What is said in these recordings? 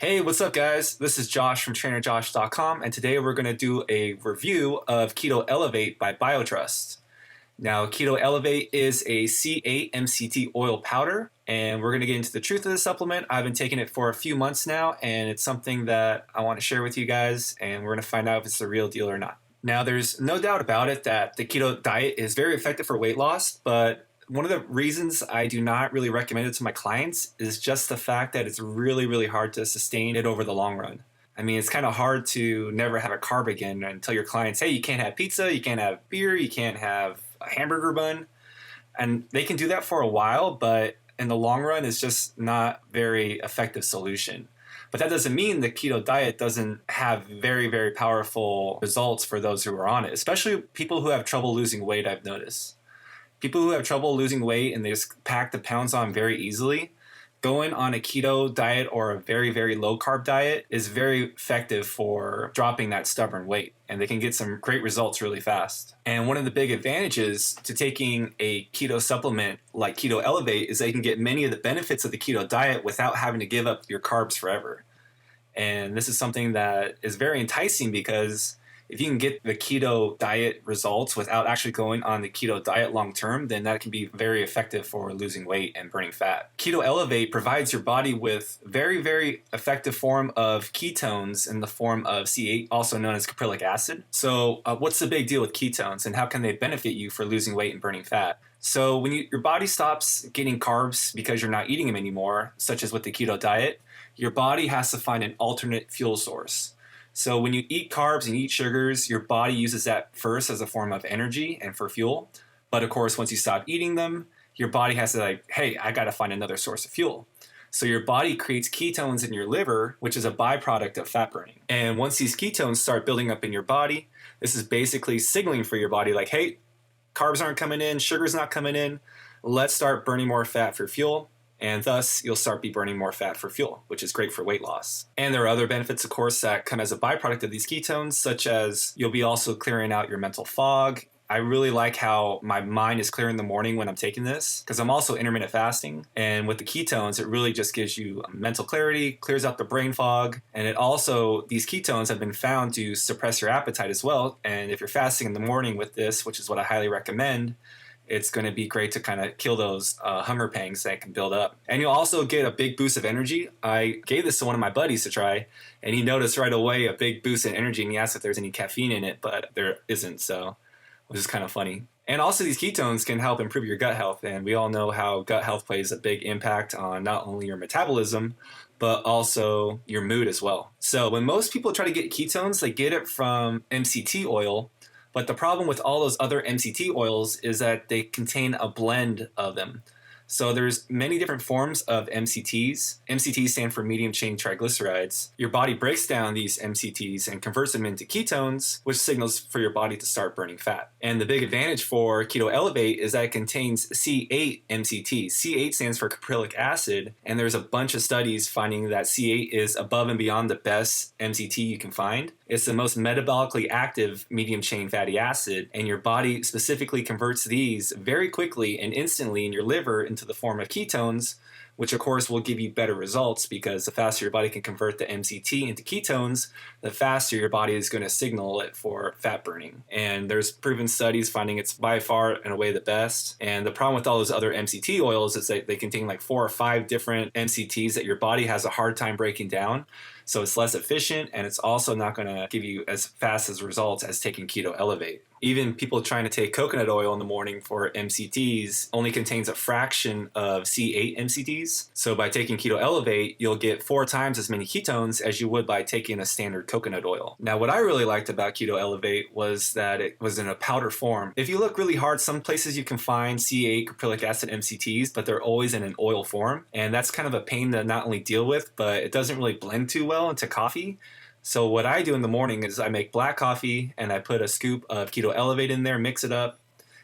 Hey, what's up, guys? This is Josh from trainerjosh.com, and today we're going to do a review of Keto Elevate by BioTrust. Now, Keto Elevate is a C8 MCT oil powder, and we're going to get into the truth of the supplement. I've been taking it for a few months now, and it's something that I want to share with you guys, and we're going to find out if it's the real deal or not. Now, there's no doubt about it that the keto diet is very effective for weight loss, but one of the reasons I do not really recommend it to my clients is just the fact that it's really, really hard to sustain it over the long run. I mean, it's kind of hard to never have a carb again and tell your clients, hey, you can't have pizza, you can't have beer, you can't have a hamburger bun. And they can do that for a while, but in the long run, it's just not a very effective solution. But that doesn't mean the keto diet doesn't have very, very powerful results for those who are on it, especially people who have trouble losing weight, I've noticed. People who have trouble losing weight and they just pack the pounds on very easily, going on a keto diet or a very, very low carb diet is very effective for dropping that stubborn weight. And they can get some great results really fast. And one of the big advantages to taking a keto supplement like Keto Elevate is that you can get many of the benefits of the keto diet without having to give up your carbs forever. And this is something that is very enticing because if you can get the keto diet results without actually going on the keto diet long term, then that can be very effective for losing weight and burning fat. Keto Elevate provides your body with very, very effective form of ketones in the form of C8, also known as caprylic acid. So what's the big deal with ketones and how can they benefit you for losing weight and burning fat? So when your body stops getting carbs because you're not eating them anymore, such as with the keto diet, your body has to find an alternate fuel source. So when you eat carbs and eat sugars, your body uses that first as a form of energy and for fuel. But of course, once you stop eating them, your body has to hey, I got to find another source of fuel. So your body creates ketones in your liver, which is a byproduct of fat burning. And once these ketones start building up in your body, this is basically signaling for your body hey, carbs aren't coming in, sugar's not coming in. Let's start burning more fat for fuel. And thus, you'll start burning more fat for fuel, which is great for weight loss. And there are other benefits, of course, that come as a byproduct of these ketones, such as you'll be also clearing out your mental fog. I really like how my mind is clear in the morning when I'm taking this, because I'm also intermittent fasting. And with the ketones, it really just gives you mental clarity, clears out the brain fog. And it also, these ketones have been found to suppress your appetite as well. And if you're fasting in the morning with this, which is what I highly recommend, it's going to be great to kind of kill those hunger pangs that can build up. And you'll also get a big boost of energy. I gave this to one of my buddies to try, and he noticed right away a big boost in energy, and he asked if there's any caffeine in it, but there isn't, so which is kind of funny. And also these ketones can help improve your gut health, and we all know how gut health plays a big impact on not only your metabolism, but also your mood as well. So when most people try to get ketones, they get it from MCT oil. But the problem with all those other MCT oils is that they contain a blend of them. So there's many different forms of MCTs. MCTs stand for medium chain triglycerides. Your body breaks down these MCTs and converts them into ketones, which signals for your body to start burning fat. And the big advantage for Keto Elevate is that it contains C8 MCTs. C8 stands for caprylic acid, and there's a bunch of studies finding that C8 is above and beyond the best MCT you can find. It's the most metabolically active medium chain fatty acid, and your body specifically converts these very quickly and instantly in your liver into the form of ketones, which of course will give you better results because the faster your body can convert the MCT into ketones, the faster your body is going to signal it for fat burning. And there's proven studies finding it's by far and away the best. And the problem with all those other MCT oils is that they contain 4 or 5 different MCTs that your body has a hard time breaking down. So it's less efficient, and it's also not going to give you as fast as results as taking Keto Elevate. Even people trying to take coconut oil in the morning for MCTs only contains a fraction of C8 MCTs. So by taking Keto Elevate, you'll get 4 times as many ketones as you would by taking a standard coconut oil. Now, what I really liked about Keto Elevate was that it was in a powder form. If you look really hard, some places you can find C8 caprylic acid MCTs, but they're always in an oil form. And that's kind of a pain to not only deal with, but it doesn't really blend too well into coffee. So what I do in the morning is I make black coffee and I put a scoop of Keto Elevate in there, mix it up,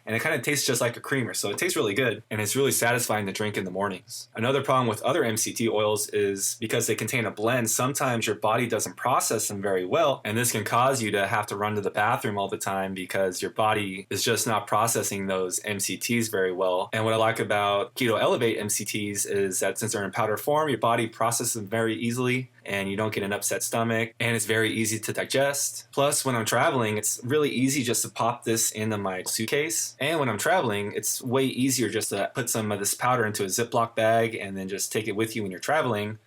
and it kind of tastes just like a creamer. So it tastes really good, and it's really satisfying to drink in the mornings. Another problem with other MCT oils is because they contain a blend, sometimes your body doesn't process them very well, and this can cause you to have to run to the bathroom all the time because your body is just not processing those MCTs very well. And what I like about Keto Elevate MCTs is that since they're in powder form, your body processes them very easily, and you don't get an upset stomach, and it's very easy to digest. Plus, when I'm traveling, it's really easy just to pop this into my suitcase. And when I'm traveling, it's way easier just to put some of this powder into a Ziploc bag and then just take it with you when you're traveling.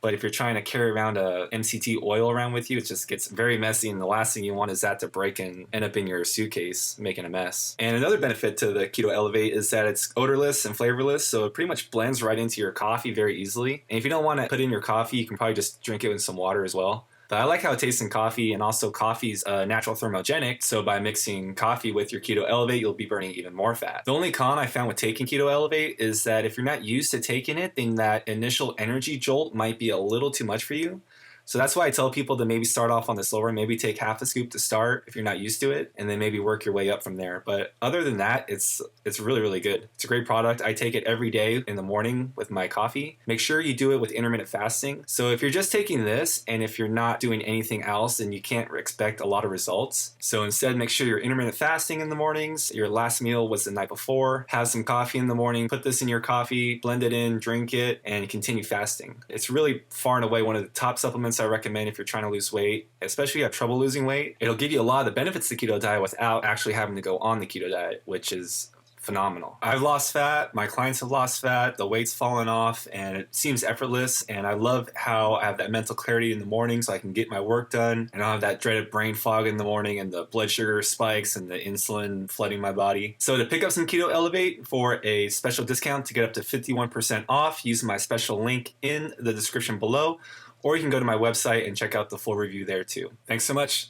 But if you're trying to carry around a MCT oil around with you, it just gets very messy, and the last thing you want is that to break and end up in your suitcase, making a mess. And another benefit to the Keto Elevate is that it's odorless and flavorless, so it pretty much blends right into your coffee very easily. And if you don't want to put it in your coffee, you can probably just drink it with some water as well. But I like how it tastes in coffee, and also coffee's natural thermogenic, so by mixing coffee with your Keto Elevate, you'll be burning even more fat. The only con I found with taking Keto Elevate is that if you're not used to taking it, then that initial energy jolt might be a little too much for you. So that's why I tell people to maybe start off on the slower, maybe take half a scoop to start if you're not used to it, and then maybe work your way up from there. But other than that, it's really, really good. It's a great product. I take it every day in the morning with my coffee. Make sure you do it with intermittent fasting. So if you're just taking this and if you're not doing anything else, then you can't expect a lot of results. So instead, make sure you're intermittent fasting in the mornings. Your last meal was the night before. Have some coffee in the morning. Put this in your coffee, blend it in, drink it, and continue fasting. It's really far and away one of the top supplements I recommend if you're trying to lose weight, especially if you have trouble losing weight. It'll give you a lot of the benefits of the keto diet without actually having to go on the keto diet, which is phenomenal. I've lost fat, my clients have lost fat, the weight's fallen off, and it seems effortless. And I love how I have that mental clarity in the morning so I can get my work done, and I don't have that dreaded brain fog in the morning and the blood sugar spikes and the insulin flooding my body. So to pick up some Keto Elevate for a special discount to get up to 51% off, use my special link in the description below, or you can go to my website and check out the full review there too. Thanks so much.